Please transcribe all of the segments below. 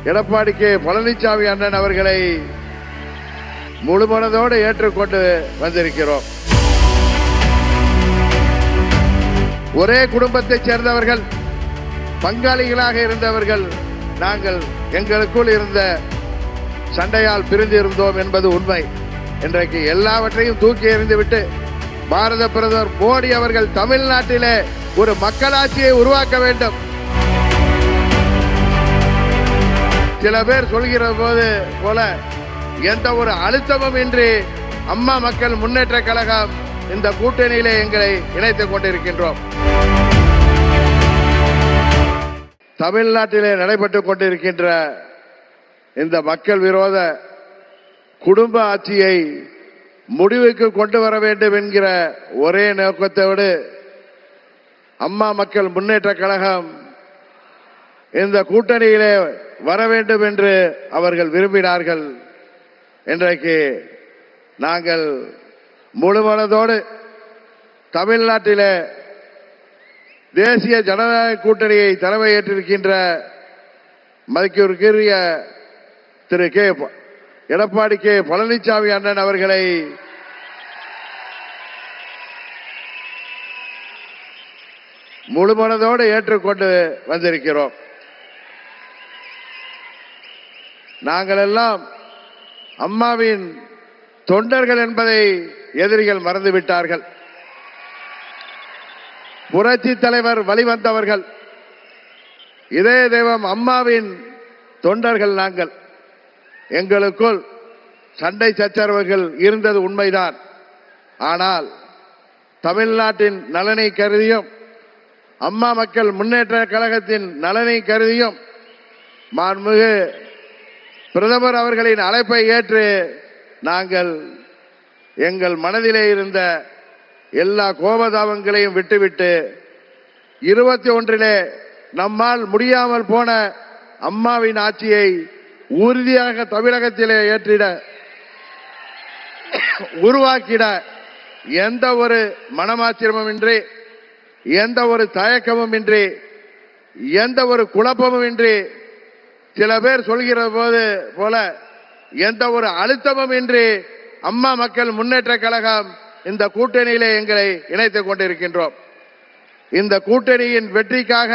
Edappadi K Palaniswami அண்ணன் அவர்களை முழுமனதோடு ஏற்றுக்கொண்டு வந்திருக்கிறோம். ஒரே குடும்பத்தைச் சேர்ந்தவர்கள், பங்காளிகளாக இருந்தவர்கள் நாங்கள். எங்களுக்குள் இருந்த சண்டையால் பிரிந்து இருந்தோம் என்பது உண்மை. இன்றைக்கு எல்லாவற்றையும் தூக்கி எறிந்துவிட்டு பாரத பிரதமர் மோடி அவர்கள் தமிழ்நாட்டிலே ஒரு மக்களாட்சியை உருவாக்க வேண்டும். சில பேர் சொல்கிற போல எந்த ஒரு அழுத்தமும் இன்றி அம்மா மக்கள் முன்னேற்ற கழகம் இந்த கூட்டணியிலே எங்களை இணைத்துக் கொண்டிருக்கின்றோம். தமிழ்நாட்டிலே நடைபெற்றுக் கொண்டிருக்கின்ற இந்த மக்கள் விரோத குடும்ப ஆட்சியை முடிவுக்கு கொண்டு வர வேண்டும் என்கிற ஒரே நோக்கத்தோடு அம்மா மக்கள் முன்னேற்ற கழகம் இந்த கூட்டணியிலே வர வேண்டும் என்று அவர்கள் விரும்பினார்கள். இன்றைக்கு நாங்கள் முழுமனதோடு தமிழ்நாட்டிலே தேசிய ஜனநாயக கூட்டணியை தலைமையேற்றிருக்கின்ற மதிப்பிற்குரிய திரு எடப்பாடி கே பழனிசாமி அண்ணன் அவர்களை முழுமனதோடு ஏற்றுக்கொண்டு வந்திருக்கிறோம். நாங்கள் எல்லாம் அம்மாவின் தொண்டர்கள் என்பதை எதிரிகள் மறந்துவிட்டார்கள். புரட்சி தலைவர் வழிவந்தவர்கள், இதய தெய்வம் அம்மாவின் தொண்டர்கள் நாங்கள். எங்களுக்குள் சண்டை சச்சரவுகள் இருந்தது உண்மைதான். ஆனால் தமிழ்நாட்டின் நலனை கருதியும் அம்மா மக்கள் முன்னேற்ற கழகத்தின் நலனை கருதியும் மாண்புமிகு பிரதமர் அவர்களின் அழைப்பை ஏற்று நாங்கள் எங்கள் மனதிலே இருந்த எல்லா கோபதாபங்களையும் விட்டுவிட்டு 21 நம்மால் முடியாமல் போன அம்மாவின் ஆட்சியை உறுதியாக தமிழகத்திலே ஏற்றிட உருவாக்கிட எந்த ஒரு மனமாச்சரியமும் இன்றி, எந்த ஒரு தயக்கமும் இன்றி, எந்த ஒரு குழப்பமும் இன்றி, சில பேர் சொல்கிற போல எந்த ஒரு அழுத்தமும் இன்றி அம்மா மக்கள் முன்னேற்ற கழகம் இந்த கூட்டணியிலே எங்களை இணைத்துக் கொண்டிருக்கின்றோம். இந்த கூட்டணியின் வெற்றிக்காக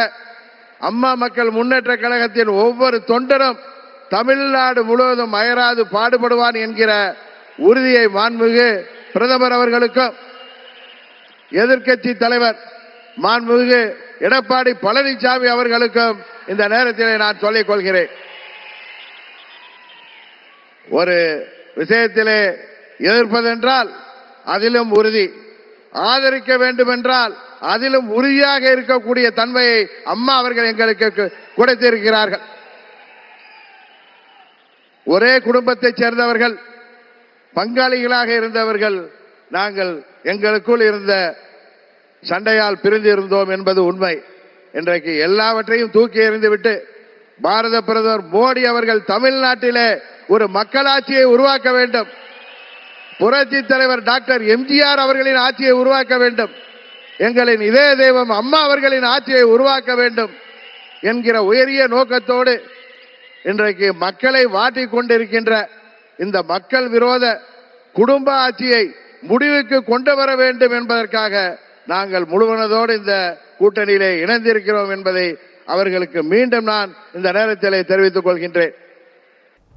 அம்மா மக்கள் முன்னேற்ற கழகத்தின் ஒவ்வொரு தொண்டரும் தமிழ்நாடு முழுவதும் அயராது பாடுபடுவான் என்கிற உறுதியை மாண்புமிகு பிரதமர் அவர்களுக்கும் எதிர்க்கட்சி தலைவர் மாண்புமிகு எடப்பாடி பழனிசாமி அவர்களுக்கும் இந்த நேரத்திலே நான் சொல்லிக் கொள்கிறேன். ஒரு விஷயத்திலே எதிர்ப்பதென்றால் அதிலும் உறுதி, ஆதரிக்க வேண்டும் என்றால் அதிலும் உறுதியாக இருக்கக்கூடிய தன்மையை அம்மா அவர்கள் எங்களுக்கு கொடுத்திருக்கிறார்கள். ஒரே குடும்பத்தைச் சேர்ந்தவர்கள், பங்காளிகளாக இருந்தவர்கள் நாங்கள். எங்களுக்குள் இருந்த சண்டையால் பிரிந்து இருந்தோம் என்பது உண்மை. இன்றைக்கு எல்லாவற்றையும் தூக்கி எறிந்துவிட்டு பாரத பிரதமர் மோடி அவர்கள் தமிழ்நாட்டிலே ஒரு மக்களாட்சியை உருவாக்க வேண்டும். புரட்சி தலைவர் டாக்டர் எம்ஜிஆர் அவர்களின் ஆட்சியை உருவாக்க வேண்டும். எங்களின் இதய தெய்வம் அம்மா அவர்களின் ஆட்சியை உருவாக்க வேண்டும் என்கிற உயரிய நோக்கத்தோடு இன்றைக்கு மக்களை வாட்டிக் கொண்டிருக்கின்ற இந்த மக்கள் விரோத குடும்ப ஆட்சியை முடிவுக்கு கொண்டு வர வேண்டும் என்பதற்காக நாங்கள் முழுமனதோடு இந்த கூட்டணியிலே இணைந்திருக்கிறோம் என்பதை அவர்களுக்கு மீண்டும் நான் இந்த நேரத்திலே தெரிவித்துக் கொள்கின்றேன்.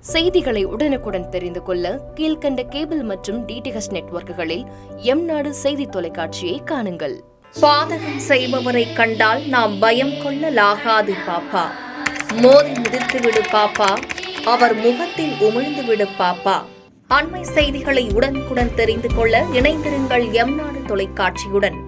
செய்திகளை உடனுக்குடன் தெரிந்து கொள்ள கீழ்கண்ட கேபிள் மற்றும் டிடிஎச் நெட்வொர்க்குகளில் எம்நாடு செய்தி தொலைக்காட்சியை காணுங்கள். பாதகம் செய்பவரை கண்டால் நாம் பயம் கொள்ளலாகாது பாப்பா. மோதி மிதித்துவிடு பாப்பா, அவர் முகத்தில் உமிழ்ந்து விடு பாப்பா. அண்மை செய்திகளை உடனுக்குடன் தெரிந்து கொள்ள இணைந்திருங்கள் எம்நாடு தொலைக்காட்சியுடன்.